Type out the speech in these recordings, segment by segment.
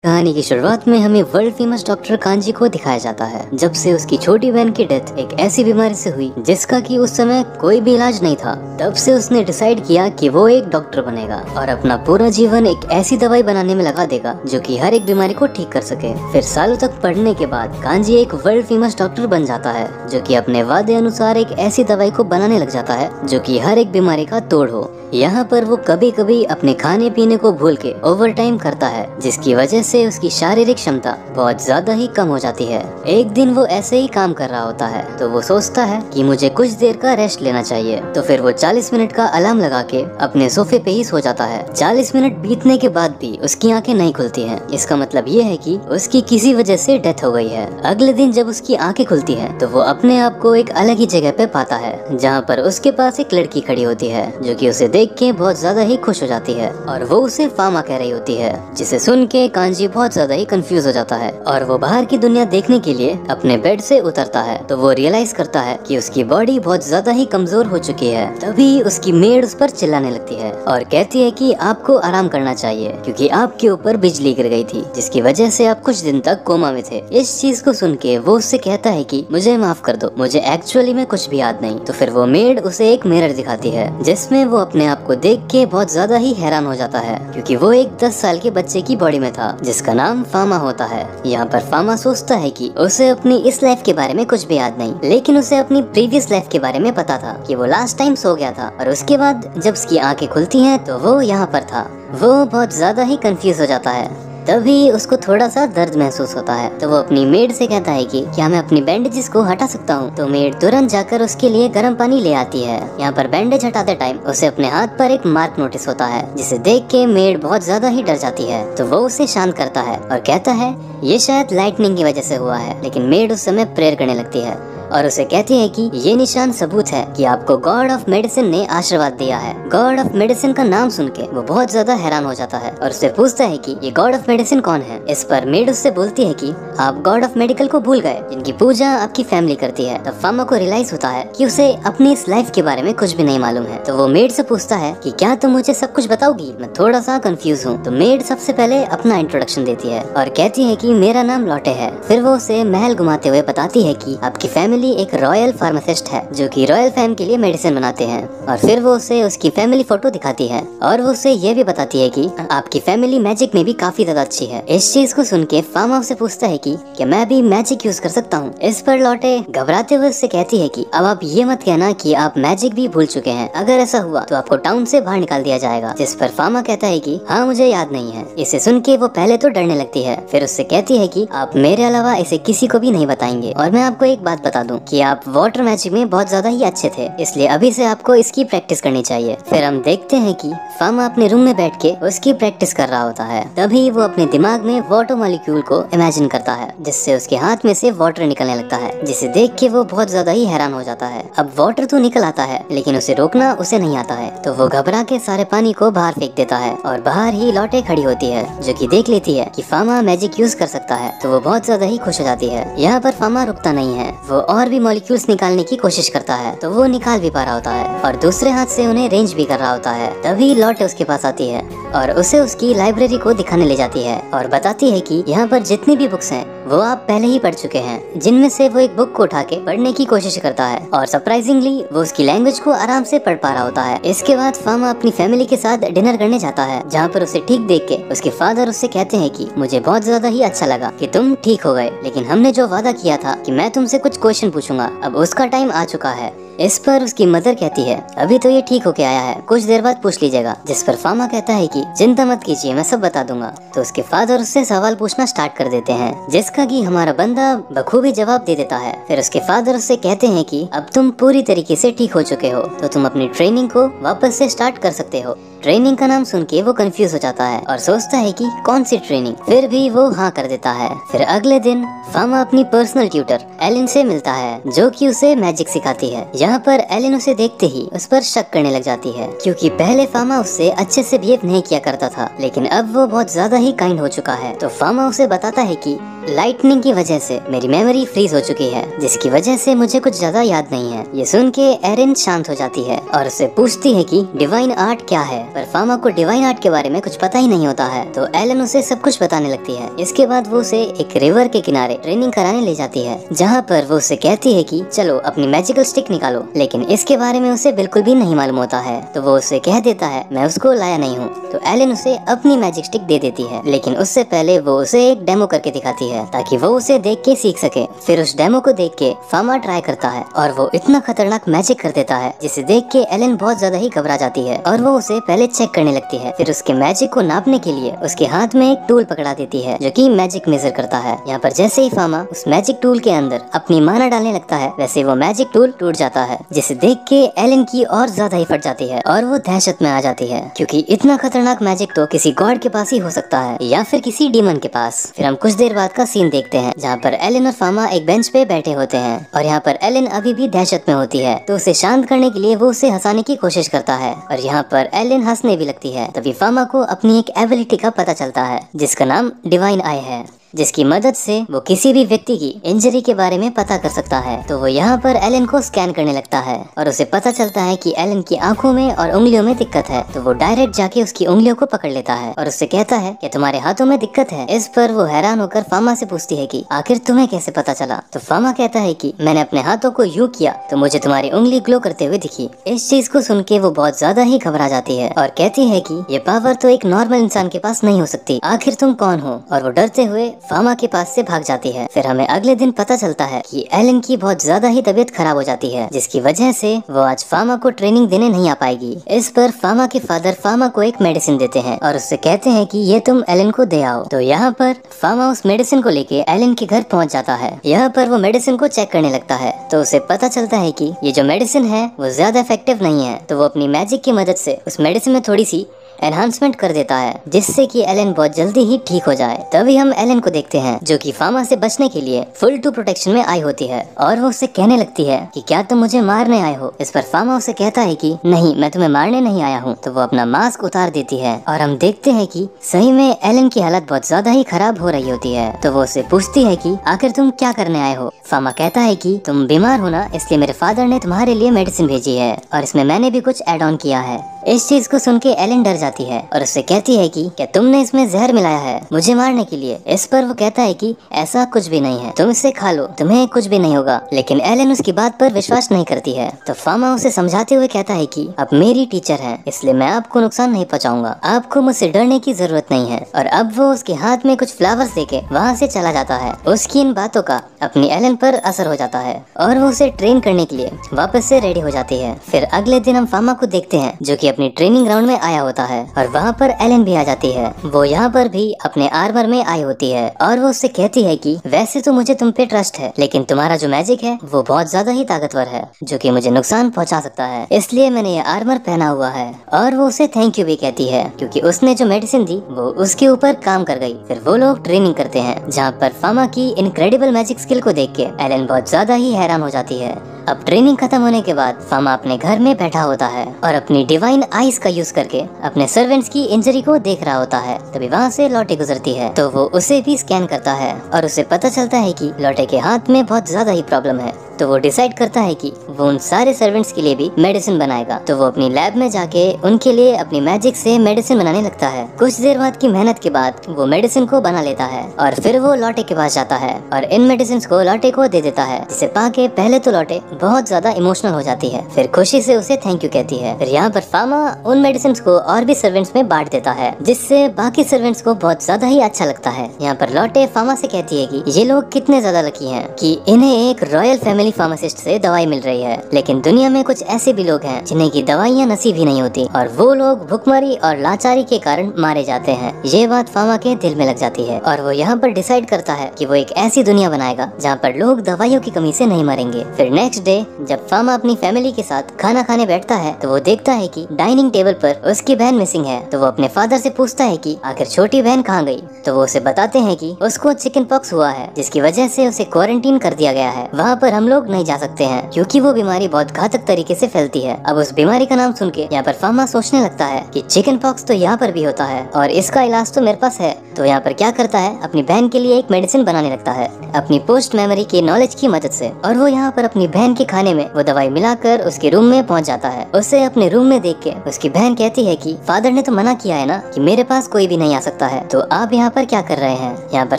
कहानी की शुरुआत में हमें वर्ल्ड फेमस डॉक्टर कांजी को दिखाया जाता है। जब से उसकी छोटी बहन की डेथ एक ऐसी बीमारी से हुई जिसका कि उस समय कोई भी इलाज नहीं था, तब से उसने डिसाइड किया कि वो एक डॉक्टर बनेगा और अपना पूरा जीवन एक ऐसी दवाई बनाने में लगा देगा जो कि हर एक बीमारी को ठीक कर सके। फिर सालों तक पढ़ने के बाद कांजी एक वर्ल्ड फेमस डॉक्टर बन जाता है, जो कि अपने वादे अनुसार एक ऐसी दवाई को बनाने लग जाता है जो कि हर एक बीमारी का तोड़ हो। यहाँ पर वो कभी कभी अपने खाने पीने को भूल के ओवर टाइम करता है, जिसकी वजह से उसकी शारीरिक क्षमता बहुत ज्यादा ही कम हो जाती है। एक दिन वो ऐसे ही काम कर रहा होता है तो वो सोचता है कि मुझे कुछ देर का रेस्ट लेना चाहिए, तो फिर वो 40 मिनट का अलार्म लगा के अपने सोफे पे ही सो जाता है। 40 मिनट बीतने के बाद भी उसकी आंखें नहीं खुलती हैं। इसका मतलब ये है कि उसकी किसी वजह से डेथ हो गई है। अगले दिन जब उसकी आंखें खुलती हैं तो वो अपने आप को एक अलग ही जगह पे पाता है, जहाँ पर उसके पास एक लड़की खड़ी होती है जो कि उसे देख के बहुत ज्यादा ही खुश हो जाती है और वो उसे फामा कह रही होती है, जिसे सुन के कांजी बहुत ज्यादा ही कंफ्यूज हो जाता है और वो बाहर की दुनिया देखने के लिए अपने बेड से उतरता है। तो वो रियलाइज करता है कि उसकी बॉडी बहुत ज्यादा ही कमजोर हो चुकी है। तभी उसकी मेड उस पर चिल्लाने लगती है और कहती है कि आपको आराम करना चाहिए क्योंकि आपके ऊपर बिजली गिर गई थी, जिसकी वजह से आप कुछ दिन तक कोमा में थे। इस चीज को सुन के वो उससे कहता है कि मुझे माफ कर दो, मुझे एक्चुअली में कुछ भी याद नहीं। तो फिर वो मेड उसे एक मिरर दिखाती है जिसमें वो अपने आप को देख के बहुत ज्यादा ही हैरान हो जाता है, क्योंकि वो एक 10 साल के बच्चे की बॉडी में था जिसका नाम फामा होता है। यहाँ पर फामा सोचता है कि उसे अपनी इस लाइफ के बारे में कुछ भी याद नहीं, लेकिन उसे अपनी प्रीवियस लाइफ के बारे में पता था कि वो लास्ट टाइम सो गया था और उसके बाद जब उसकी आंखें खुलती हैं तो वो यहाँ पर था। वो बहुत ज्यादा ही कंफ्यूज हो जाता है। तभी उसको थोड़ा सा दर्द महसूस होता है तो वो अपनी मेड से कहता है कि क्या मैं अपनी बैंडेजेस को हटा सकता हूँ। तो मेड तुरंत जाकर उसके लिए गर्म पानी ले आती है। यहाँ पर बैंडेज हटाते टाइम उसे अपने हाथ पर एक मार्क नोटिस होता है, जिसे देख के मेड बहुत ज्यादा ही डर जाती है। तो वो उसे शांत करता है और कहता है ये शायद लाइटनिंग की वजह से हुआ है, लेकिन मेड उस समय प्रेयर करने लगती है और उसे कहती है कि ये निशान सबूत है कि आपको गॉड ऑफ मेडिसिन ने आशीर्वाद दिया है। गॉड ऑफ मेडिसिन का नाम सुन के वो बहुत ज्यादा हैरान हो जाता है और उससे पूछता है कि ये गॉड ऑफ मेडिसिन कौन है। इस पर मेड उससे बोलती है कि आप गॉड ऑफ मेडिकल को भूल गए, जिनकी पूजा आपकी फैमिली करती है। तब फामा को रियलाइज होता है कि उसे अपनी इस लाइफ के बारे में कुछ भी नहीं मालूम है। तो वो मेड से पूछता है कि क्या तुम मुझे सब कुछ बताओगी, मैं थोड़ा सा कंफ्यूज हूँ। तो मेड सबसे पहले अपना इंट्रोडक्शन देती है और कहती है कि मेरा नाम लॉटे है। फिर वो उसे महल घुमाते हुए बताती है कि आपकी फैमिली एक रॉयल फार्मासिस्ट है जो कि रॉयल फैम के लिए मेडिसिन बनाते हैं। और फिर वो उसे उसकी फैमिली फोटो दिखाती है और वो उसे ये भी बताती है कि आपकी फैमिली मैजिक में भी काफी ज्यादा अच्छी है। इस चीज को सुन के फामा उसे पूछता है कि क्या मैं भी मैजिक यूज कर सकता हूँ। इस पर लॉटे घबराते हुए उससे कहती है कि अब आप ये मत कहना कि आप मैजिक भी भूल चुके हैं, अगर ऐसा हुआ तो आपको टाउन से बाहर निकाल दिया जाएगा। जिस पर फामा कहता है कि हाँ मुझे याद नहीं है। इसे सुन के वो पहले तो डरने लगती है, फिर उससे कहती है कि आप मेरे अलावा इसे किसी को भी नहीं बताएंगे। और मैं आपको एक बात बता दूं कि आप वाटर मैजिक में बहुत ज्यादा ही अच्छे थे, इसलिए अभी से आपको इसकी प्रैक्टिस करनी चाहिए। फिर हम देखते हैं कि फामा अपने रूम में बैठ के उसकी प्रैक्टिस कर रहा होता है। तभी वो अपने दिमाग में वाटर मॉलिक्यूल को इमेजिन करता है, जिससे उसके हाथ में से वाटर निकलने लगता है, जिसे देख के वो बहुत ज्यादा ही हैरान हो जाता है। अब वाटर तो निकल आता है लेकिन उसे रोकना उसे नहीं आता है, तो वो घबरा के सारे पानी को बाहर फेंक देता है और बाहर ही लॉटे खड़ी होती है जो कि देख लेती है कि फामा मैजिक यूज कर सकता है। तो वो बहुत ज्यादा ही खुश हो जाती है। यहाँ पर फामा रुकता नहीं है, वो और भी मॉलिक्यूल्स निकालने की कोशिश करता है। तो वो निकाल भी पा रहा होता है और दूसरे हाथ से उन्हें रेंज भी कर रहा होता है। तभी लॉटे उसके पास आती है और उसे उसकी लाइब्रेरी को दिखाने ले जाती है और बताती है कि यहाँ पर जितनी भी बुक्स हैं वो आप पहले ही पढ़ चुके हैं। जिनमें से वो एक बुक को उठा के पढ़ने की कोशिश करता है और सरप्राइजिंगली वो उसकी लैंग्वेज को आराम से पढ़ पा रहा होता है। इसके बाद फामा अपनी फैमिली के साथ डिनर करने जाता है, जहाँ पर उसे ठीक देख के उसके फादर उससे कहते हैं कि मुझे बहुत ज्यादा ही अच्छा लगा कि तुम ठीक हो गए, लेकिन हमने जो वादा किया था कि मैं तुमसे कुछ क्वेश्चन पूछूंगा, अब उसका टाइम आ चुका है। इस पर उसकी मदर कहती है अभी तो ये ठीक होके आया है, कुछ देर बाद पूछ लीजिएगा। जिस पर फामा कहता है कि चिंता मत कीजिए, मैं सब बता दूंगा। तो उसके फादर उससे सवाल पूछना स्टार्ट कर देते हैं, जिसका कि हमारा बंदा बखूबी जवाब दे देता है। फिर उसके फादर उससे कहते हैं कि अब तुम पूरी तरीके से ठीक हो चुके हो, तो तुम अपनी ट्रेनिंग को वापस से स्टार्ट कर सकते हो। ट्रेनिंग का नाम सुन के वो कंफ्यूज हो जाता है और सोचता है कि कौन सी ट्रेनिंग, फिर भी वो हाँ कर देता है। फिर अगले दिन फामा अपनी पर्सनल ट्यूटर एलिन से मिलता है, जो कि उसे मैजिक सिखाती है। यहाँ पर एलिन उसे देखते ही उस पर शक करने लग जाती है, क्योंकि पहले फामा उससे अच्छे से बिहेव नहीं किया करता था, लेकिन अब वो बहुत ज्यादा ही काइंड हो चुका है। तो फामा उसे बताता है कि लाइटनिंग की वजह से मेरी मेमोरी फ्रीज हो चुकी है, जिसकी वजह से मुझे कुछ ज्यादा याद नहीं है। ये सुन के एरिन शांत हो जाती है और उससे पूछती है कि डिवाइन आर्ट क्या है, पर फामा को डिवाइन आर्ट के बारे में कुछ पता ही नहीं होता है। तो एलन उसे सब कुछ बताने लगती है। इसके बाद वो उसे एक रिवर के किनारे ट्रेनिंग कराने ले जाती है, जहाँ पर वो उसे कहती है कि चलो अपनी मैजिकल स्टिक निकालो, लेकिन इसके बारे में उसे बिल्कुल भी नहीं मालूम होता है। तो वो उसे कह देता है मैं उसको लाया नहीं हूँ। तो एलन उसे अपनी मैजिक स्टिक दे देती है, लेकिन उससे पहले वो उसे एक डेमो करके दिखाती है ताकि वो उसे देख के सीख सके। फिर उस डेमो को देख के फामा ट्राई करता है और वो इतना खतरनाक मैजिक कर देता है जिसे देख के एलन बहुत ज्यादा ही घबरा जाती है और वो उसे पहले चेक करने लगती है। फिर उसके मैजिक को नापने के लिए उसके हाथ में एक टूल पकड़ा देती है जो कि मैजिक मेजर करता है। यहाँ पर जैसे ही फामा उस मैजिक टूल के अंदर अपनी माना डालने लगता है, वैसे वो मैजिक टूल टूट जाता है, जिसे देख के एलन की और ज्यादा ही फट जाती है और वो दहशत में आ जाती है, क्योंकि इतना खतरनाक मैजिक तो किसी गॉड के पास ही हो सकता है या फिर किसी डीमन के पास। फिर हम कुछ देर बाद का सीन देखते हैं जहाँ पर एलन और फामा एक बेंच पे बैठे होते हैं और यहाँ पर एलन अभी भी दहशत में होती है। तो उसे शांत करने के लिए वो उसे हंसाने की कोशिश करता है और यहाँ पर एलन हंसने भी लगती है। तभी फामा को अपनी एक एबिलिटी का पता चलता है जिसका नाम डिवाइन आई है, जिसकी मदद से वो किसी भी व्यक्ति की इंजरी के बारे में पता कर सकता है। तो वो यहाँ पर एलन को स्कैन करने लगता है और उसे पता चलता है कि एलन की आंखों में और उंगलियों में दिक्कत है। तो वो डायरेक्ट जाके उसकी उंगलियों को पकड़ लेता है और उससे कहता है कि तुम्हारे हाथों में दिक्कत है। इस पर वो हैरान होकर फामा से पूछती है कि आखिर तुम्हें कैसे पता चला। तो फामा कहता है कि मैंने अपने हाथों को यूं किया तो मुझे तुम्हारी उंगली ग्लो करते हुए दिखी। इस चीज को सुन के वो बहुत ज्यादा ही घबरा जाती है और कहती है कि ये पावर तो एक नॉर्मल इंसान के पास नहीं हो सकती, आखिर तुम कौन हो। और वो डरते हुए फामा के पास से भाग जाती है। फिर हमें अगले दिन पता चलता है कि एलन की बहुत ज्यादा ही तबीयत खराब हो जाती है, जिसकी वजह से वो आज फामा को ट्रेनिंग देने नहीं आ पाएगी। इस पर फामा के फादर फामा को एक मेडिसिन देते हैं और उससे कहते हैं कि ये तुम एलन को दे आओ। तो यहाँ पर फामा उस मेडिसिन को लेके एलन के घर पहुँच जाता है। यहाँ पर वो मेडिसिन को चेक करने लगता है तो उसे पता चलता है कि ये जो मेडिसिन है वो ज्यादा इफेक्टिव नहीं है। तो वो अपनी मैजिक की मदद से उस मेडिसिन में थोड़ी सी एनहांसमेंट कर देता है, जिससे कि एलन बहुत जल्दी ही ठीक हो जाए। तभी हम एलन को देखते हैं जो कि फामा से बचने के लिए फुल टू प्रोटेक्शन में आई होती है और वो उससे कहने लगती है कि क्या तुम मुझे मारने आए हो। इस पर फामा उसे कहता है कि नहीं, मैं तुम्हें मारने नहीं आया हूँ। तो वो अपना मास्क उतार देती है और हम देखते हैं कि सही में एलन की हालत बहुत ज्यादा ही खराब हो रही होती है। तो वो उससे पूछती है कि आखिर तुम क्या करने आए हो। फामा कहता है कि तुम बीमार हो ना, इसलिए मेरे फादर ने तुम्हारे लिए मेडिसिन भेजी है और इसमें मैंने भी कुछ एड ऑन किया है। इस चीज को सुन के एलन डर जाती है और उससे कहती है कि क्या तुमने इसमें जहर मिलाया है मुझे मारने के लिए। इस पर वो कहता है कि ऐसा कुछ भी नहीं है, तुम इसे खा लो, तुम्हें कुछ भी नहीं होगा। लेकिन एलन उसकी बात पर विश्वास नहीं करती है। तो फामा उसे समझाते हुए कहता है कि अब मेरी टीचर है, इसलिए मैं आपको नुकसान नहीं पहुंचाऊंगा, आपको मुझसे डरने की जरूरत नहीं है। और अब वो उसके हाथ में कुछ फ्लावर्स देके वहाँ से चला जाता है। उसकी इन बातों का अपनी एलन पर असर हो जाता है और वो उसे ट्रेन करने के लिए वापस से रेडी हो जाती है। फिर अगले दिन हम फामा को देखते हैं जो कि अपनी ट्रेनिंग ग्राउंड में आया होता है और वहाँ पर एलन भी आ जाती है। वो यहाँ पर भी अपने आर्मर में आई होती है और वो उससे कहती है कि वैसे तो मुझे तुम पे ट्रस्ट है, लेकिन तुम्हारा जो मैजिक है वो बहुत ज्यादा ही ताकतवर है जो कि मुझे नुकसान पहुँचा सकता है, इसलिए मैंने ये आर्मर पहना हुआ है। और वो उसे थैंक यू भी कहती है क्योंकि उसने जो मेडिसिन दी वो उसके ऊपर काम कर गई। फिर वो लोग ट्रेनिंग करते हैं जहाँ पर फामा की इनक्रेडिबल मैजिक स्किल को देख के एलन बहुत ज्यादा ही हैरान हो जाती है। अब ट्रेनिंग खत्म होने के बाद फामा अपने घर में बैठा होता है और अपनी डिवाइन आइज का यूज करके अपने सर्वेंट्स की इंजरी को देख रहा होता है। तभी वहाँ से लॉटे गुजरती है तो वो उसे भी स्कैन करता है और उसे पता चलता है कि लॉटे के हाथ में बहुत ज्यादा ही प्रॉब्लम है। तो वो डिसाइड करता है कि वो उन सारे सर्वेंट्स के लिए भी मेडिसिन बनाएगा। तो वो अपनी लैब में जाके उनके लिए अपनी मैजिक से मेडिसिन बनाने लगता है। कुछ देर बाद की मेहनत के बाद वो मेडिसिन को बना लेता है और फिर वो लॉटे के पास जाता है और इन मेडिसिन को लॉटे को दे देता है, जिसे पाके पहले तो लॉटे बहुत ज्यादा इमोशनल हो जाती है, फिर खुशी से उसे थैंक यू कहती है। फिर यहाँ पर फामा उन मेडिसिन को और भी सर्वेंट्स में बांट देता है, जिससे बाकी सर्वेंट्स को बहुत ज्यादा ही अच्छा लगता है। यहाँ पर लॉटे फामा से कहती है कि ये लोग कितने ज्यादा लकी हैं कि इन्हें एक रॉयल फैमिली फार्मासिस्ट से दवाई मिल रही है, लेकिन दुनिया में कुछ ऐसे भी लोग हैं जिन्हें की दवाइयाँ नसीब ही नहीं होती और वो लोग भुखमरी और लाचारी के कारण मारे जाते हैं। ये बात फामा के दिल में लग जाती है और वो यहाँ पर डिसाइड करता है कि वो एक ऐसी दुनिया बनाएगा जहाँ पर लोग दवाइयों की कमी से नहीं मरेंगे। फिर नेक्स्ट डे जब फामा अपनी फैमिली के साथ खाना खाने बैठता है तो वो देखता है कि डाइनिंग टेबल पर उसकी बहन मिसिंग है। तो वो अपने फादर से पूछता है कि आखिर छोटी बहन कहाँ गई। तो वो उसे बताते हैं कि उसको चिकन पॉक्स हुआ है, जिसकी वजह से उसे क्वारंटीन कर दिया गया है। वहाँ पर हम लोग लोग नहीं जा सकते हैं क्योंकि वो बीमारी बहुत घातक तरीके से फैलती है। अब उस बीमारी का नाम सुन के यहाँ पर फामा सोचने लगता है कि चिकन पॉक्स तो यहाँ पर भी होता है और इसका इलाज तो मेरे पास है। तो यहाँ पर क्या करता है, अपनी बहन के लिए एक मेडिसिन बनाने लगता है अपनी पोस्ट मेमोरी के नॉलेज की मदद से। और वो यहाँ पर अपनी बहन के खाने में वो दवाई मिलाकर उसके रूम में पहुँच जाता है। उसे अपने रूम में देख के उसकी बहन कहती है कि फादर ने तो मना किया है ना कि मेरे पास कोई भी नहीं आ सकता है, तो आप यहाँ पर क्या कर रहे हैं। यहाँ पर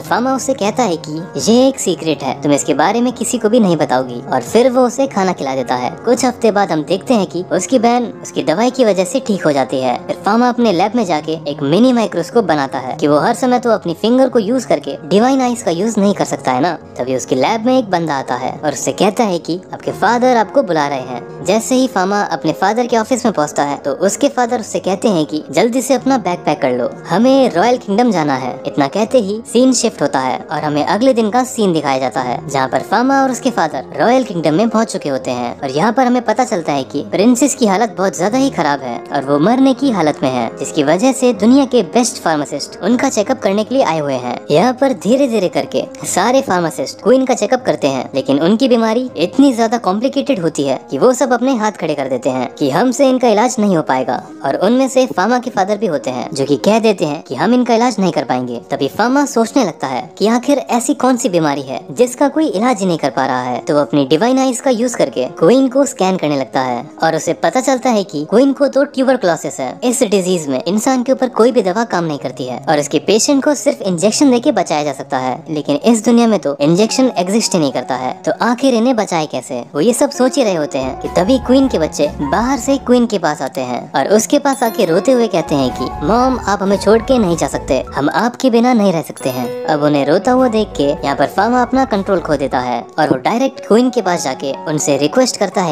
फामा उससे कहता है कि ये एक सीक्रेट है, तुम इसके बारे में किसी को भी नहीं बताओगी। और फिर वो उसे खाना खिला देता है। कुछ हफ्ते बाद हम देखते हैं कि उसकी बहन उसकी दवाई की वजह से ठीक हो जाती है। फिर फामा अपने लैब में जाके एक मिनी माइक्रोस्कोप बनाता है कि वो हर समय तो अपनी फिंगर को यूज करके डिवाइन आइज का यूज नहीं कर सकता है ना। तभी उसकी लैब में एक बंदा आता है और उससे कहता है कि आपके फादर आपको बुला रहे हैं। जैसे ही फामा अपने फादर के ऑफिस में पहुंचता है तो उसके फादर उससे कहते हैं कि जल्दी से अपना बैग पैक कर लो, हमें रॉयल किंगडम जाना है। इतना कहते ही सीन शिफ्ट होता है और हमें अगले दिन का सीन दिखाया जाता है जहाँ पर फामा और उसके फादर रॉयल किंगडम में पहुंच चुके होते हैं। और यहाँ पर हमें पता चलता है कि प्रिंसेस की हालत बहुत ज्यादा ही खराब है और वो मरने की हालत में है, जिसकी वजह से दुनिया के बेस्ट फार्मासिस्ट उनका चेकअप करने के लिए आए हुए हैं। यहाँ पर धीरे धीरे करके सारे फार्मासिस्ट क्वीन का चेकअप करते हैं, लेकिन उनकी बीमारी इतनी ज्यादा कॉम्प्लिकेटेड होती है कि वो सब अपने हाथ खड़े कर देते हैं कि हमसे इनका इलाज नहीं हो पाएगा। और उनमें से फामा के फादर भी होते हैं जो कि कह देते हैं कि हम इनका इलाज नहीं कर पाएंगे। तभी फामा सोचने लगता है कि आखिर ऐसी कौन सी बीमारी है जिसका कोई इलाज ही नहीं कर पा रहा है। तो वो अपनी डिवाइन आइज का यूज करके क्वीन को स्कैन करने लगता है और उसे पता चलता है कि क्वीन को तो ट्यूबरकुलोसिस है। इस डिजीज में इंसान के ऊपर कोई भी दवा काम नहीं करती है और इसके पेशेंट को सिर्फ इंजेक्शन देके बचाया जा सकता है, लेकिन इस दुनिया में तो इंजेक्शन एग्जिस्ट ही नहीं करता है। तो आखिर इन्हें बचाए कैसे, वो ये सब सोच ही रहे होते हैं कि तभी क्वीन के बच्चे बाहर से क्वीन के पास आते हैं और उसके पास आके रोते हुए कहते हैं कि मॉम आप हमें छोड़ के नहीं जा सकते, हम आपके बिना नहीं रह सकते हैं। अब उन्हें रोता हुआ देख के यहाँ पर फामा अपना कंट्रोल खो देता है और वो डायरेक्ट क्वीन के पास जाके उनसे रिक्वेस्ट करता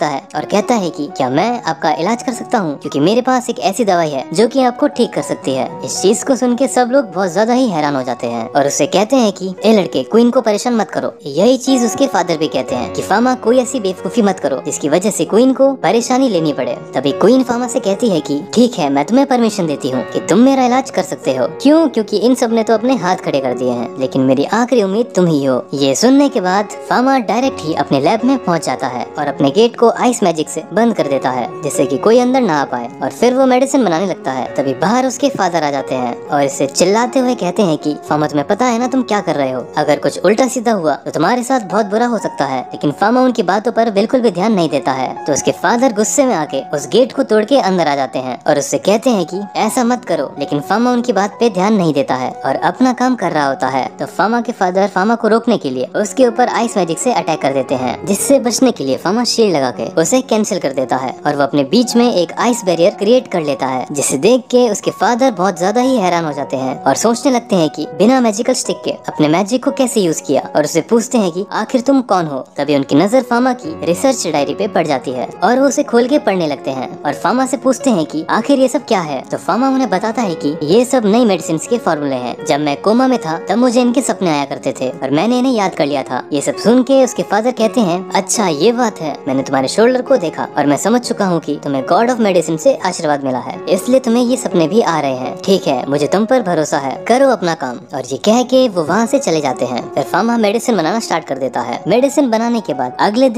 है और कहता है कि क्या मैं आपका इलाज कर सकता हूँ, क्योंकि मेरे पास एक ऐसी दवाई है जो कि आपको ठीक कर सकती है। इस चीज को सुन के सब लोग बहुत ज्यादा ही हैरान हो जाते हैं और उससे कहते हैं कि ए लड़के क्वीन को परेशान मत करो। यही चीज उसके फादर भी कहते हैं कि फामा कोई ऐसी बेवकूफी मत करो जिसकी वजह से क्वीन को परेशानी लेनी पड़े। तभी क्वीन फामा से कहती है कि ठीक है मैं तुम्हें परमिशन देती हूँ कि तुम मेरा इलाज कर सकते हो। क्यों? क्योंकि इन सब ने तो अपने हाथ खड़े कर दिए हैं, लेकिन मेरी आखिरी उम्मीद तुम ही हो। ये सुनने के बाद फामा डायरेक्ट ही अपने लैब में पहुंच जाता है और अपने गेट को आइस मैजिक से बंद कर देता है जिससे कि कोई अंदर ना आ पाए। और फिर वो मेडिसिन बनाने लगता है। तभी बाहर उसके फादर आ जाते हैं और इसे चिल्लाते हुए कहते हैं कि फामा तुम्हें पता है ना तुम क्या कर रहे हो, अगर कुछ उल्टा सीधा हुआ तो तुम्हारे साथ बहुत बुरा हो सकता है। लेकिन फामा उनकी बातों पर बिल्कुल भी ध्यान नहीं देता है। तो उसके फादर गुस्से में आके उस गेट को तोड़ के अंदर आ जाते हैं और उससे कहते हैं कि ऐसा मत करो, लेकिन फामा उनकी बात पे ध्यान नहीं देता है और अपना काम कर रहा होता है। तो फामा के फादर फामा को रोकने के लिए उसके ऊपर आइस मैजिक से अटैक कर देते हैं, जिससे बचने के लिए फामा शील्ड लगा के उसे कैंसिल कर देता है और वो अपने बीच में एक आइस बैरियर क्रिएट कर लेता है, जिसे देख के उसके फादर बहुत ज्यादा ही हैरान हो जाते हैं और सोचने लगते हैं कि बिना मैजिकल स्टिक के अपने मैजिक को कैसे यूज किया और उससे पूछते हैं कि आखिर तुम कौन हो। तभी उनकी नजर फामा की रिसर्च डायरी पे पड़ जाती है और वो उसे खोल के पढ़ने लगते हैं और फामा से पूछते हैं कि आखिर ये सब क्या है। तो फामा उन्हें बताता है कि ये सब नई मेडिसिन के फॉर्मूले हैं। जब मैं कोमा में था तब मुझे इनके सपने आया करते थे और मैंने इन्हें याद कर लिया था। ये सब सुन के उसके फादर कहते हैं अच्छा ये बात है, मैंने तुम्हारे शोल्डर को देखा और मैं समझ चुका हूँ कि तुम्हें गॉड ऑफ मेडिसिन से आशीर्वाद मिला है, इसलिए तुम्हें ये सपने भी आ रहे हैं। ठीक है, मुझे तुम पर भरोसा है, करो अपना काम। और ये कह के वो वहाँ से चले जाते हैं। फिर फामा मेडिसिन बनाना स्टार्ट कर देता है। मेडिसिन बनाने के बाद अगले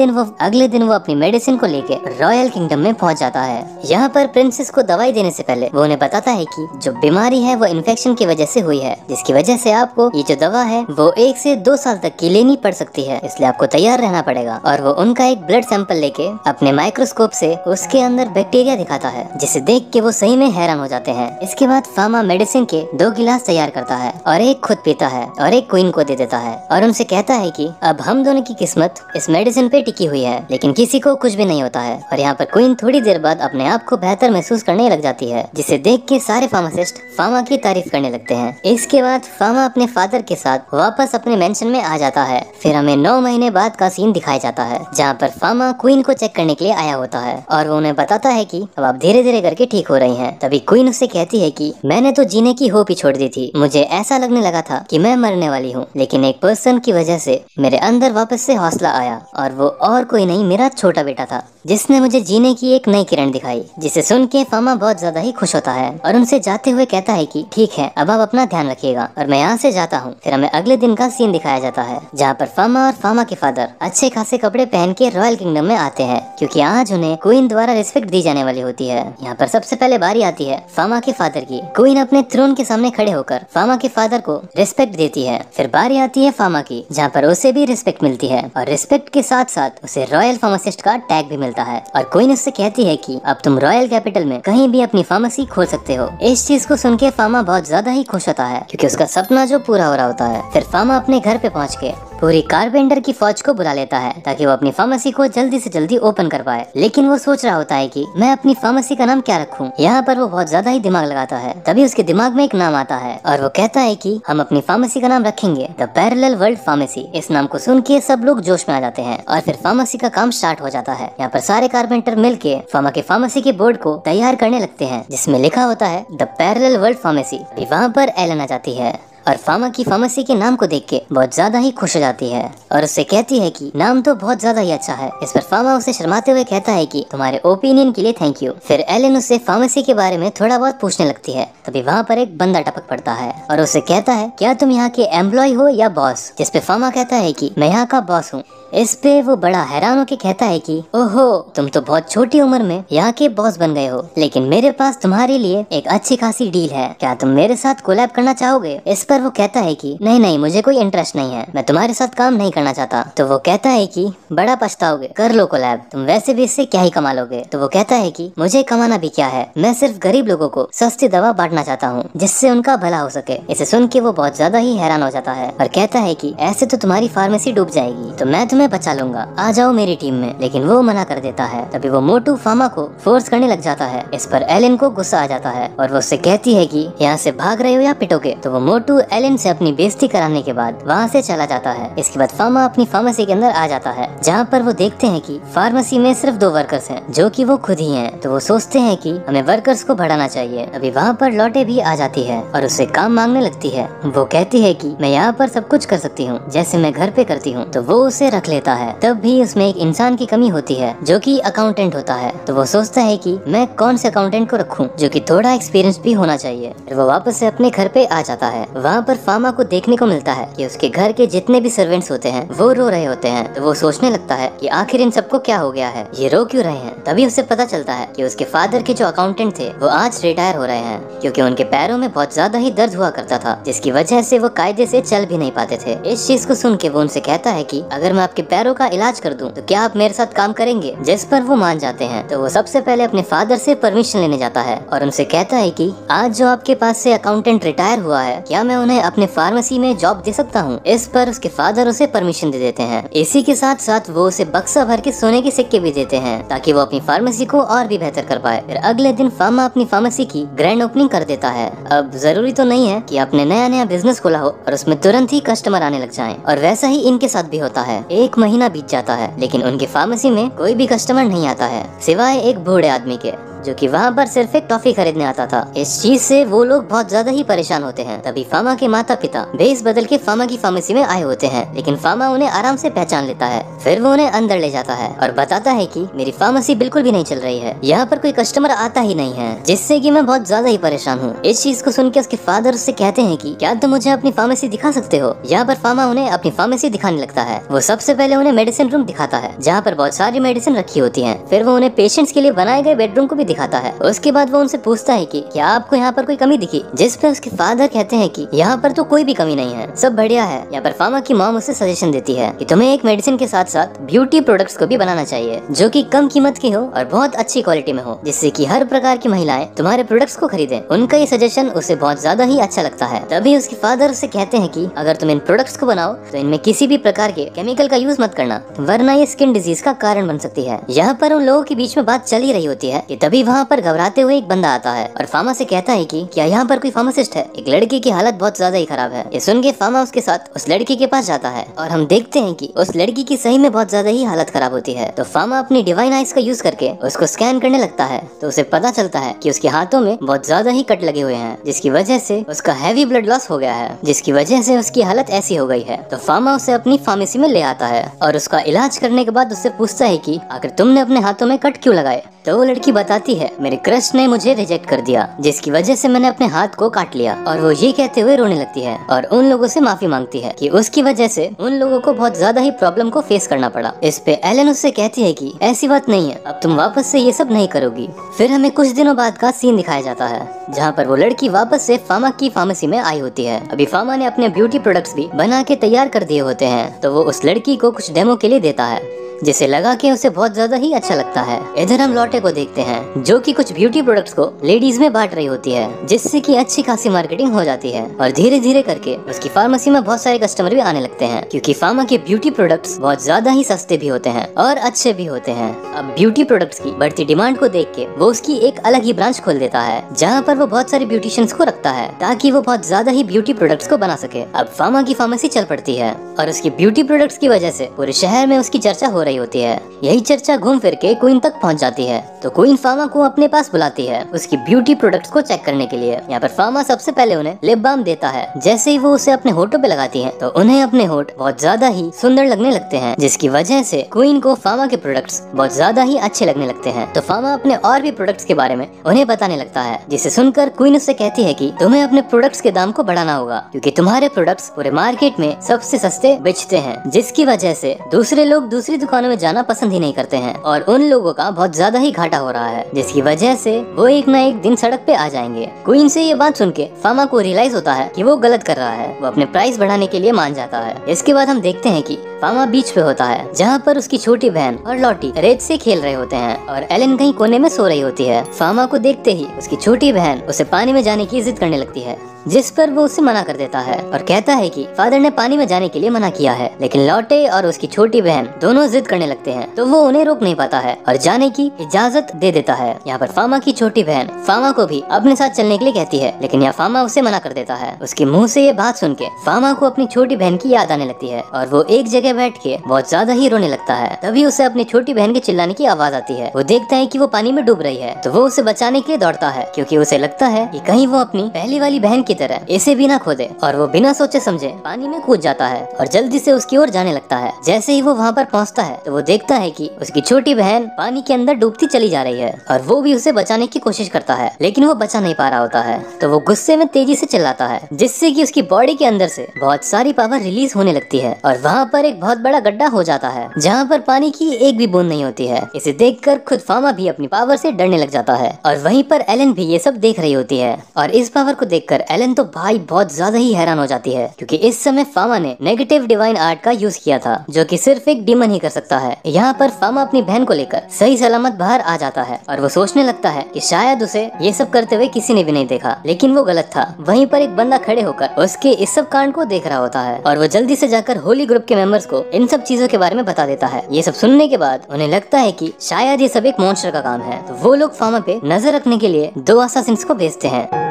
दिन वो अपनी मेडिसिन को लेके रॉयल किंगडम में पहुँच जाता है। यहाँ पर प्रिंसेस को दवाई देने से पहले वो उन्हें बताता है कि जो बीमारी है वो इन्फेक्शन की वजह से हुई है, जिसकी वजह से आपको ये जो दवा है वो 1 से 2 साल तक की लेनी पड़ सकती है, इसलिए आपको तैयार रहना पड़ेगा। और वो उनका एक ब्लड सैंपल लेके अपने माइक्रोस्कोप से उसके अंदर बैक्टीरिया दिखाता है, जिसे देख के वो सही में हैरान हो जाते हैं। इसके बाद फामा मेडिसिन के 2 गिलास तैयार करता है और एक खुद पीता है और एक क्वीन को दे देता है और उनसे कहता है कि अब हम दोनों की किस्मत इस मेडिसिन पे टिकी हुई है, लेकिन किसी को कुछ भी नहीं होता है। और यहाँ पर क्वीन थोड़ी देर बाद अपने आप को बेहतर महसूस करने लग जाती है, जिसे देख के सारे फार्मासिस्ट फामा की तारीफ करने लगते हैं। इसके बाद फामा अपने फादर के साथ वापस अपने मेंशन में आ जाता है। फिर हमें 9 महीने बाद का सीन दिखाया जाता है, जहाँ पर फामा क्वीन को चेक करने के लिए आया होता है और वो उन्हें बताता है कि अब आप धीरे धीरे करके ठीक हो रही हैं। तभी क्वीन उससे कहती है कि मैंने तो जीने की होप ही छोड़ दी थी, मुझे ऐसा लगने लगा था कि मैं मरने वाली हूँ, लेकिन एक पर्सन की वजह से मेरे अंदर वापस से हौसला आया और वो और कोई नहीं मेरा छोटा बेटा था। जिसने मुझे जीने की एक नई किरण दिखाई। जिसे सुन के फामा बहुत ज्यादा ही खुश होता है और उनसे जाते हुए कहता है कि ठीक है, अब आप अपना ध्यान रखिएगा और मैं यहाँ से जाता हूँ। फिर हमें अगले दिन का सीन दिखाया जाता है जहाँ पर फामा और फामा के फादर अच्छे खासे कपड़े पहन के रॉयल किंगडम में आते हैं, क्योंकि आज उन्हें क्वीन द्वारा रिस्पेक्ट दी जाने वाली होती है। यहाँ पर सबसे पहले बारी आती है फामा के फादर की। क्वीन अपने थ्रोन के सामने खड़े होकर फामा के फादर को रिस्पेक्ट देती है। फिर बारी आती है फामा की, जहाँ पर उसे भी रिस्पेक्ट मिलती है और रिस्पेक्ट के साथ साथ उसे रॉयल फार्मासिस्ट का टैग भी मिलता है। और क्वीन उससे कहती है कि अब तुम रॉयल कैपिटल में कहीं भी अपनी फार्मेसी खोल सकते हो। इस चीज को सुन के फामा बहुत ज्यादा ही खुश होता है, क्योंकि उसका सपना जो पूरा हो रहा होता है। फिर फामा अपने घर पे पहुँच के पूरी कारपेंटर की फौज को बुला लेता है ताकि वो अपनी फार्मेसी को जल्दी से जल्दी ओपन कर पाए। लेकिन वो सोच रहा होता है कि मैं अपनी फार्मेसी का नाम क्या रखूं। यहाँ पर वो बहुत ज्यादा ही दिमाग लगाता है। तभी उसके दिमाग में एक नाम आता है और वो कहता है कि हम अपनी फार्मेसी का नाम रखेंगे द पैरेलल वर्ल्ड फार्मेसी। इस नाम को सुन के सब लोग जोश में आ जाते हैं और फिर फार्मेसी का काम स्टार्ट हो जाता है। यहाँ पर सारे कारपेंटर मिलके फामा के फार्मेसी के बोर्ड को तैयार करने लगते हैं, जिसमें लिखा होता है द पैरेलल वर्ल्ड फार्मेसी। वहाँ पर एलन आ जाती है और फामा की फार्मेसी के नाम को देख के बहुत ज्यादा ही खुश हो जाती है और उससे कहती है कि नाम तो बहुत ज्यादा ही अच्छा है। इस पर फामा उसे शर्माते हुए कहता है कि तुम्हारे ओपिनियन के लिए थैंक यू। फिर एलन उससे फार्मेसी के बारे में थोड़ा बहुत पूछने लगती है। तभी वहाँ पर एक बंदा टपक पड़ता है और उससे कहता है क्या तुम यहाँ के एम्प्लॉय हो या बॉस। जिस पे फामा कहता है कि मैं यहाँ का बॉस हूँ। इस पे वो बड़ा हैरान होके कहता है कि ओहो, तुम तो बहुत छोटी उम्र में यहाँ के बॉस बन गए हो, लेकिन मेरे पास तुम्हारे लिए एक अच्छी खासी डील है, क्या तुम मेरे साथ कोलैब करना चाहोगे। इस पर वो कहता है कि नहीं नहीं, मुझे कोई इंटरेस्ट नहीं है, मैं तुम्हारे साथ काम नहीं करना चाहता। तो वो कहता है कि बड़ा पछताओगे, कर लो कोलैब, तुम वैसे भी इससे क्या ही कमा लोगे। तो वो कहता है कि मुझे कमाना भी क्या है, मैं सिर्फ गरीब लोगों को सस्ती दवा बांटना चाहता हूँ जिससे उनका भला हो सके। इसे सुन के वो बहुत ज्यादा ही हैरान हो जाता है और कहता है कि ऐसे तो तुम्हारी फार्मेसी डूब जाएगी, तो मैं तुम्हें बचा लूंगा, आ जाओ मेरी टीम में। लेकिन वो मना कर देता है। तभी वो मोटू फामा को फोर्स करने लग जाता है। इस पर एलन को गुस्सा आ जाता है और वो उससे कहती है कि यहाँ से भाग रहे हो या पिटोगे। तो वो मोटू एलन से अपनी बेइज्जती कराने के बाद वहाँ से चला जाता है। इसके बाद फामा अपनी फार्मेसी के अंदर आ जाता है, जहाँ पर वो देखते हैं कि फार्मेसी में सिर्फ 2 वर्कर्स हैं जो कि वो खुद ही हैं। तो वो सोचते हैं कि हमें वर्कर्स को बढ़ाना चाहिए। अभी वहाँ पर लौटे भी आ जाती है और उससे काम मांगने लगती है। वो कहती है कि मैं यहाँ पर सब कुछ कर सकती हूँ जैसे मैं घर पे करती हूँ। तो वो उसे रख लेता है। तब भी उसमें एक इंसान की कमी होती है जो कि अकाउंटेंट होता है। तो वो सोचता है कि मैं कौन से अकाउंटेंट को रखूं जो कि थोड़ा एक्सपीरियंस भी होना चाहिए। फिर वो वापस से अपने घर पे आ जाता है। वहाँ पर फामा को देखने को मिलता है कि उसके घर के जितने भी सर्वेंट्स होते हैं वो रो रहे होते हैं। तो वो सोचने लगता है कि आखिर इन सबको क्या हो गया है, ये रो क्यों रहे हैं। तभी उसे पता चलता है कि उसके फादर के जो अकाउंटेंट थे वो आज रिटायर हो रहे हैं, क्योंकि उनके पैरों में बहुत ज्यादा ही दर्द हुआ करता था, जिसकी वजह से वो कायदे से चल भी नहीं पाते थे। इस चीज को सुन के वो उनसे कहता है कि अगर मैं आपके पैरों का इलाज कर दूं तो क्या आप मेरे साथ काम करेंगे। जिस पर वो मान जाते हैं। तो वो सबसे पहले अपने फादर से परमिशन लेने जाता है और उनसे कहता है कि आज जो आपके पास से अकाउंटेंट रिटायर हुआ है, क्या मैं उन्हें अपने फार्मेसी में जॉब दे सकता हूँ। इस पर उसके फादर उसे परमिशन दे देते हैं। इसी के साथ साथ वो उसे बक्सा भर के सोने के सिक्के भी देते हैं ताकि वो अपनी फार्मेसी को और भी बेहतर कर पाए। फिर अगले दिन फामा अपनी फार्मेसी की ग्रैंड ओपनिंग कर देता है। अब जरूरी तो नहीं है कि आपने नया नया बिजनेस खोला हो और उसमें तुरंत ही कस्टमर आने लग जाएं। और वैसा ही इनके साथ भी होता है। 1 महीना बीत जाता है लेकिन उनके फार्मेसी में कोई भी कस्टमर नहीं आता है सिवाय एक बूढ़े आदमी के, जो कि वहाँ पर सिर्फ एक टॉफी खरीदने आता था। इस चीज से वो लोग बहुत ज्यादा ही परेशान होते हैं। तभी फामा के माता पिता भेस बदल के फामा की फार्मेसी में आए होते हैं, लेकिन फामा उन्हें आराम से पहचान लेता है। फिर वो उन्हें अंदर ले जाता है और बताता है कि मेरी फार्मेसी बिल्कुल भी नहीं चल रही है, यहाँ पर कोई कस्टमर आता ही नहीं है, जिससे कि मैं बहुत ज्यादा ही परेशान हूँ। इस चीज को सुन के उसके फादर उससे कहते हैं कि क्या तुम मुझे अपनी फार्मेसी दिखा सकते हो। यहाँ पर फामा उन्हें अपनी फार्मेसी दिखाने लगता है। वो सबसे पहले उन्हें मेडिसिन रूम दिखाता है जहाँ पर बहुत सारी मेडिसिन रखी होती है। फिर वो उन्हें पेशेंट्स के लिए बनाए गए बेडरूम को भी दिखाता है। उसके बाद वो उनसे पूछता है कि क्या आपको यहाँ पर कोई कमी दिखी। जिस पे उसके फादर कहते हैं कि यहाँ पर तो कोई भी कमी नहीं है, सब बढ़िया है। यहाँ पर फामा की मॉम उसे सजेशन देती है कि तुम्हें एक मेडिसिन के साथ साथ ब्यूटी प्रोडक्ट्स को भी बनाना चाहिए जो कि कम कीमत के हो और बहुत अच्छी क्वालिटी में हो, जिससे कि हर प्रकार की महिलाएं तुम्हारे प्रोडक्ट्स को खरीदें। उनका ये सजेशन उसे बहुत ज्यादा ही अच्छा लगता है। तभी उसके फादर उसे कहते हैं कि अगर तुम इन प्रोडक्ट्स को बनाओ तो इनमें किसी भी प्रकार के केमिकल का यूज मत करना, वरना ये स्किन डिजीज का कारण बन सकती है। यहाँ पर उन लोगों के बीच में बात चल ही रही होती है कि तभी वहाँ पर घबराते हुए एक बंदा आता है और फामा से कहता है कि क्या यहाँ पर कोई फार्मासिस्ट है। एक लड़की की हालत बहुत बहुत ज्यादा ही खराब है। ये सुन के फामा उसके साथ उस लड़की के पास जाता है और हम देखते हैं कि उस लड़की की सही में बहुत ज्यादा ही हालत खराब होती है। तो फामा अपनी डिवाइन आइज का यूज करके उसको स्कैन करने लगता है तो उसे पता चलता है कि उसके हाथों में बहुत ज्यादा ही कट लगे हुए हैं, जिसकी वजह से उसका हैवी ब्लड लॉस हो गया है, जिसकी वजह से उसकी हालत ऐसी हो गई है। तो फामा उसे अपनी फार्मेसी में ले आता है और उसका इलाज करने के बाद उससे पूछता है कि आखिर तुमने अपने हाथों में कट क्यों लगाए। तो वो लड़की बताती है मेरे क्रश ने मुझे रिजेक्ट कर दिया, जिसकी वजह से मैंने अपने हाथ को काट लिया। और वो ये कहते हुए रोने लगती है और उन लोगों से माफी मांगती है कि उसकी वजह से उन लोगों को बहुत ज्यादा ही प्रॉब्लम को फेस करना पड़ा। इस पे एलन उससे कहती है कि ऐसी बात नहीं है, अब तुम वापस से ये सब नहीं करोगी। फिर हमें कुछ दिनों बाद का सीन दिखाया जाता है जहाँ पर वो लड़की वापस से फामा की फार्मेसी में आई होती है। अभी फामा ने अपने ब्यूटी प्रोडक्ट्स भी बना के तैयार कर दिए होते हैं, तो वो उस लड़की को कुछ डेमो के लिए देता है जिसे लगा के उसे बहुत ज्यादा ही अच्छा लगता है। इधर हम लॉटे को देखते हैं जो कि कुछ ब्यूटी प्रोडक्ट्स को लेडीज में बांट रही होती है, जिससे कि अच्छी खासी मार्केटिंग हो जाती है और धीरे धीरे करके उसकी फार्मेसी में बहुत सारे कस्टमर भी आने लगते हैं, क्योंकि फार्मा के ब्यूटी प्रोडक्ट्स बहुत ज्यादा ही सस्ते भी होते हैं और अच्छे भी होते हैं। अब ब्यूटी प्रोडक्ट्स की बढ़ती डिमांड को देख के वो उसकी एक अलग ही ब्रांच खोल देता है जहाँ पर वो बहुत सारे ब्यूटिशियंस को रखता है ताकि वो बहुत ज्यादा ही ब्यूटी प्रोडक्ट्स को बना सके। अब फार्मा की फार्मेसी चल पड़ती है और उसकी ब्यूटी प्रोडक्ट्स की वजह से पूरे शहर में उसकी चर्चा हो रही होती है। यही चर्चा घूम फिर के क्वीन तक पहुंच जाती है, तो क्वीन फार्मा को अपने पास बुलाती है उसकी ब्यूटी प्रोडक्ट्स को चेक करने के लिए। यहाँ पर फार्मा सबसे पहले उन्हें लिप बाम देता है। जैसे ही वो उसे अपने होठों पे लगाती है तो उन्हें अपने होठ बहुत ज्यादा ही सुंदर लगने लगते हैं, जिसकी वजह से क्वीन को फार्मा के प्रोडक्ट्स बहुत ज्यादा ही अच्छे लगने लगते हैं। तो फार्मा अपने और भी प्रोडक्ट्स के बारे में उन्हें बताने लगता है, जिसे सुनकर क्वीन उससे कहती है कि तुम्हें अपने प्रोडक्ट्स के दाम को बढ़ाना होगा, क्योंकि तुम्हारे प्रोडक्ट्स पूरे मार्केट में सबसे सस्ते बेचते हैं, जिसकी वजह से दूसरे लोग दूसरी दुकानों में जाना पसंद ही नहीं करते हैं और उन लोगों का बहुत ज्यादा ही घाटा हो रहा है, जिसकी वजह से वो एक न एक दिन सड़क पे आ जाएंगे। क्वीन से ये बात सुन के फार्मा को रियलाइज होता है कि वो गलत कर रहा है। वो अपने प्राइस बढ़ाने के लिए मान जाता है। इसके बाद हम देखते हैं कि फार्मा बीच पे होता है जहाँ पर उसकी छोटी बहन और लॉटी रेत से खेल रहे होते हैं और एलन कहीं कोने में सो रही होती है। फार्मा को देखते ही उसकी छोटी बहन उसे पानी में जाने की जिद करने लगती है, जिस पर वो उसे मना कर देता है और कहता है कि फादर ने पानी में जाने के लिए मना किया है। लेकिन लॉटे और उसकी छोटी बहन दोनों जिद करने लगते हैं, तो वो उन्हें रोक नहीं पाता है और जाने की इजाजत दे देता है। यहाँ पर फार्मा की छोटी बहन फार्मा को भी अपने साथ चलने के लिए कहती है, लेकिन यहाँ फार्मा उसे मना कर देता है। उसके मुंह से ये बात सुन के फार्मा को अपनी छोटी बहन की याद आने लगती है और वो एक जगह बैठ के बहुत ज्यादा ही रोने लगता है। तभी उसे अपनी छोटी बहन के चिल्लाने की आवाज आती है। वो देखता है कि वो पानी में डूब रही है, तो वो उसे बचाने के लिए दौड़ता है, क्योंकि उसे लगता है कि कहीं वो अपनी पहली वाली बहन की तरह इसे भी ना खो दे। और वो बिना सोचे समझे पानी में कूद जाता है और जल्दी से उसकी ओर जाने लगता है। जैसे ही वो वहाँ पर पहुँचता है तो वो देखता है कि उसकी छोटी बहन पानी के अंदर डूबती चली जा रही है और वो भी उसे बचाने की कोशिश करता है, लेकिन वो बचा नहीं पा रहा होता है। तो वो गुस्से में तेजी से चिल्लाता है, जिससे कि उसकी बॉडी के अंदर से बहुत सारी पावर रिलीज होने लगती है और वहाँ पर एक बहुत बड़ा गड्ढा हो जाता है जहाँ पर पानी की एक भी बूंद नहीं होती है। इसे देखकर खुद फार्मा भी अपनी पावर से डरने लग जाता है और वहीं पर एलन भी ये सब देख रही होती है। और इस पावर को देखकर एलन तो भाई बहुत ज्यादा ही हैरान हो जाती है, क्योंकि इस समय फार्मा ने नेगेटिव डिवाइन आर्ट का यूज किया था, जो कि सिर्फ एक डीमन ही कर सकता है। यहाँ पर फार्मा अपनी बहन को लेकर सही सलामत बाहर आ जाता है और वो सोचने लगता है कि शायद उसे ये सब करते हुए किसी ने भी नहीं देखा, लेकिन वो गलत था। वहीं पर एक बंदा खड़े होकर उसके इस सब कांड को देख रहा होता है और वो जल्दी से जाकर होली ग्रुप के मेंबर्स को इन सब चीजों के बारे में बता देता है। ये सब सुनने के बाद उन्हें लगता है कि शायद ये सब एक मॉन्स्टर का काम है, तो वो लोग फार्मा पे नजर रखने के लिए 2 असासिन्स को भेजते हैं।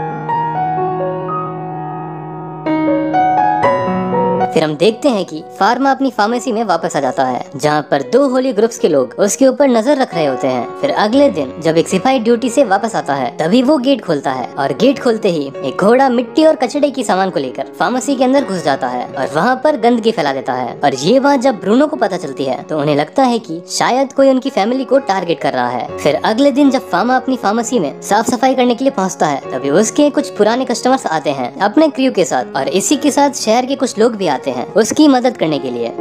फिर हम देखते हैं कि फार्मा अपनी फार्मेसी में वापस आ जाता है, जहाँ पर 2 होली ग्रुप्स के लोग उसके ऊपर नजर रख रहे होते हैं। फिर अगले दिन जब एक सिपाही ड्यूटी से वापस आता है, तभी वो गेट खोलता है और गेट खोलते ही एक घोड़ा मिट्टी और कचड़े की सामान को लेकर फार्मेसी के अंदर घुस जाता है और वहाँ पर गंदगी फैला देता है। और ये बात जब ब्रूनो को पता चलती है तो उन्हें लगता है कि शायद कोई उनकी फैमिली को टारगेट कर रहा है। फिर अगले दिन जब फार्मा अपनी फार्मेसी में साफ सफाई करने के लिए पहुँचता है, तभी उसके कुछ पुराने कस्टमर्स आते हैं अपने क्रू के साथ और इसी के साथ शहर के कुछ लोग भी आते हैं उसकी मदद करने के लिए।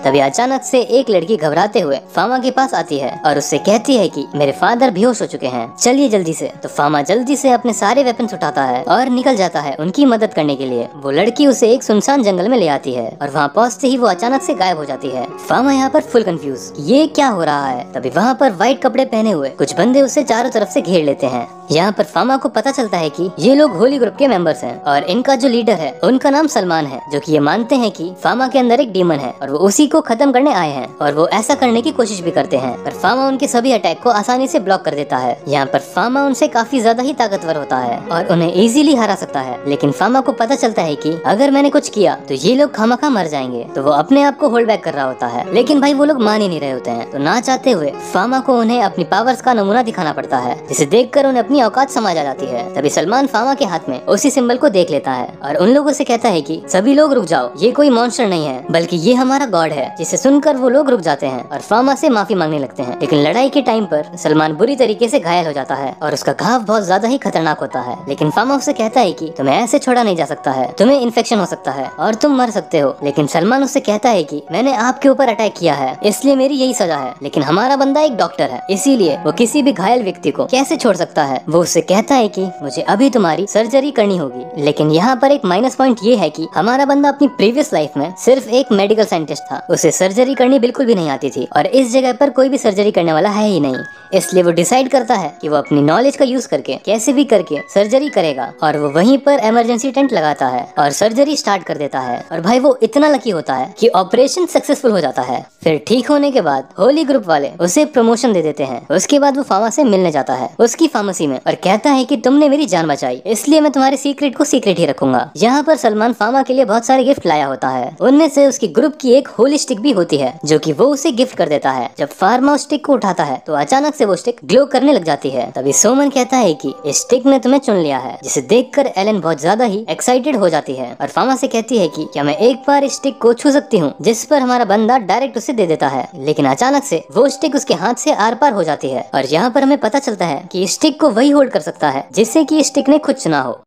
तभी अचानक से एक लड़की घबराते हुए फार्मा के पास आती है और उससे कहती है कि मेरे फादर बेहोश हो चुके हैं, चलिए जल्दी से। तो फार्मा जल्दी से अपने सारे वेपन्स उठाता है और निकल जाता है उनकी मदद करने के लिए। वो लड़की उसे एक सुनसान जंगल में ले आती है और वहाँ पहुँचते ही वो अचानक से गायब हो जाती है। फार्मा यहाँ पर फुल कंफ्यूज, ये क्या हो रहा है। तभी वहाँ पर व्हाइट कपड़े पहने हुए कुछ बंदे उसे चारों तरफ से घेर लेते हैं। यहाँ पर फार्मा को पता चलता है कि ये लोग होली ग्रुप के मेंबर्स हैं और इनका जो लीडर है उनका नाम सलमान है, जो कि ये मानते हैं कि फार्मा के अंदर एक डीमन है और वो उसी को खत्म करने आए हैं और वो ऐसा करने की कोशिश भी करते हैं, पर फामा उनके सभी अटैक को आसानी से ब्लॉक कर देता है। यहाँ पर फामा उनसे काफी ज्यादा ही ताकतवर होता है और उन्हें इजीली हरा सकता है, लेकिन फामा को पता चलता है कि अगर मैंने कुछ किया तो ये लोग खामखा मर जाएंगे, तो वो अपने आप को होल्ड बैक कर रहा होता है। लेकिन भाई वो लोग मान ही नहीं रहे होते हैं, तो ना चाहते हुए फामा को उन्हें अपनी पावर्स का नमूना दिखाना पड़ता है, जिसे देखकर उन्हें अपनी औकात समझ आ जाती है। तभी सलमान फामा के हाथ में उसी सिंबल को देख लेता है और उन लोगों से कहता है कि सभी लोग रुक जाओ, ये कोई मॉन्स्टर नहीं है बल्कि ये हमारा गॉड है। जिसे सुनकर वो लोग रुक जाते हैं और फामा से माफी मांगने लगते हैं। लेकिन लड़ाई के टाइम पर सलमान बुरी तरीके से घायल हो जाता है और उसका घाव बहुत ज्यादा ही खतरनाक होता है। लेकिन फामा उससे कहता है कि तुम्हें ऐसे छोड़ा नहीं जा सकता है, तुम्हें इन्फेक्शन हो सकता है और तुम मर सकते हो। लेकिन सलमान उससे कहता है कि मैंने आपके ऊपर अटैक किया है, इसलिए मेरी यही सजा है, लेकिन हमारा बंदा एक डॉक्टर है, इसीलिए वो किसी भी घायल व्यक्ति को कैसे छोड़ सकता है। वो उससे कहता है कि मुझे अभी तुम्हारी सर्जरी करनी होगी। लेकिन यहाँ पर एक माइनस पॉइंट ये है कि हमारा बंदा अपनी प्रीवियस लाइफ में सिर्फ एक मेडिकल साइंटिस्ट था, उसे सर्जरी करनी बिल्कुल भी नहीं आती थी और इस जगह पर कोई भी सर्जरी करने वाला है ही नहीं। इसलिए वो डिसाइड करता है कि वो अपनी नॉलेज का यूज करके कैसे भी करके सर्जरी करेगा और वो वहीं पर इमरजेंसी टेंट लगाता है और सर्जरी स्टार्ट कर देता है। और भाई वो इतना लकी होता है कि ऑपरेशन सक्सेसफुल हो जाता है। फिर ठीक होने के बाद होली ग्रुप वाले उसे प्रमोशन दे देते हैं। उसके बाद वो फामा से मिलने जाता है उसकी फार्मेसी में और कहता है कि तुमने मेरी जान बचाई, इसलिए मैं तुम्हारे सीक्रेट को सीक्रेट ही रखूंगा। यहाँ पर सलमान फामा के लिए बहुत सारे गिफ्ट लाया होता है, उनमें से उसकी ग्रुप की एक होली स्टिक भी होती है जो कि वो उसे गिफ्ट कर देता है। जब फार्मा उस स्टिक को उठाता है तो अचानक से वो स्टिक ग्लो करने लग जाती है। तभी सोमन कहता है कि इस स्टिक ने तुम्हें चुन लिया है, जिसे देखकर एलन बहुत ज्यादा ही एक्साइटेड हो जाती है और फामा से कहती है कि क्या मैं एक बार इस स्टिक को छू सकती हूँ, जिस पर हमारा बंदा डायरेक्ट उसे दे देता है। लेकिन अचानक से वो स्टिक उसके हाथ से आर पार हो जाती है और यहाँ पर हमें पता चलता है कि इस स्टिक को वही होल्ड कर सकता है जिससे कि इस स्टिक ने खुद चुना हो।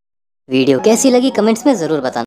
वीडियो कैसी लगी कमेंट्स में जरूर बताना।